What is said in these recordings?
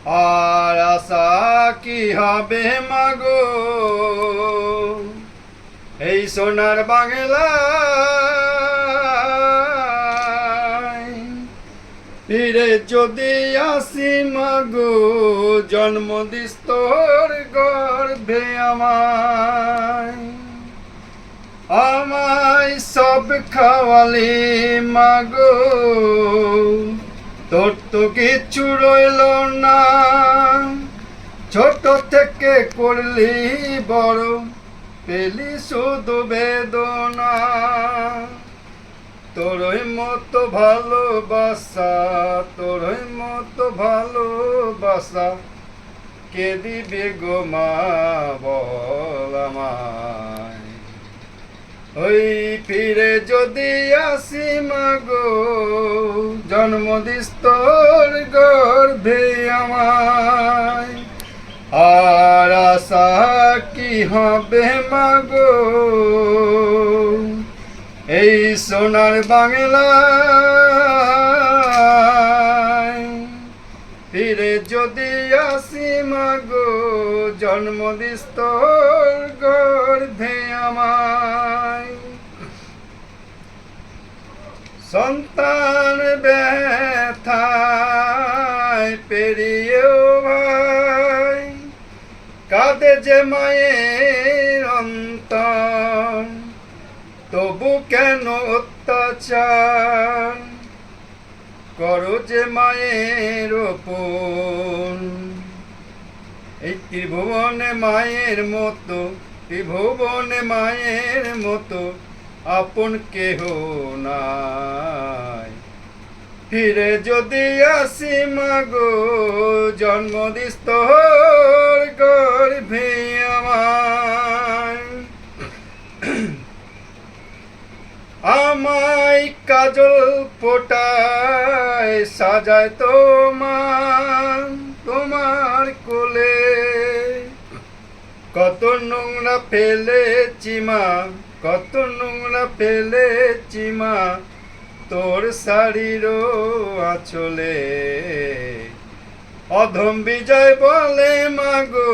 আর আশা কি হবে মাগো এই সোনার বাংলায় ফিরে যদি আসি মাগো জন্ম দিস তোর গর্ভে আমায় সব খাওয়ালি মাগো তোর তো কিছু রইল না ছোট থেকে করলি বড় পেলি শুধু বেদনা তোরই মতো ভালোবাসা তোরই মতো ভালোবাসা কে দিবে গো মা বল আমায় ওই ফিরে যদি আসি মাগো জন্ম দিস তোর গর্ভে আমায় আর আশা কি হবে মাগো এই সোনার বাংলায় ফিরে যদি আসি মাগো জন্ম দিস তোর গর্ভে আমায় সন্তান ব্যথায় পেরিয়েও ভাই কাঁদে যে মায়ের অন্তর তবু কেন অত্যাচার করো যে মায়ের ওপর এই ত্রিভুবনে মায়ের মতো ত্রিভুবনে মায়ের মতো আপন কেহ নাই ফিরে যদি আসি মাগো জন্ম দিস তোর গর্ভে আমায় কাজল ফোটায় সাজায় তোমার কোলে কত নোংরা ফেলেছি মা কত নোংরা ফেলেছি মা তোর শাড়ির আঁচলে অধম বিজয় বলে মাগো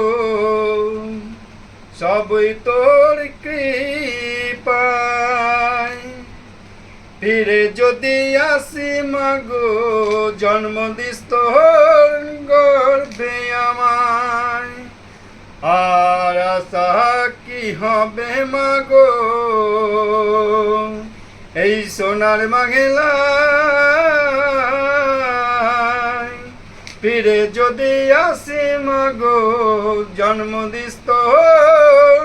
সবই তোর কৃপায় ফিরে যদি আসি মাগো জন্ম দিস তোর গর্ভে আমায় আর আশা কি হবে মাগো এই সোনার বাংলায় ফিরে যদি আসি মাগো জন্ম দিস তোর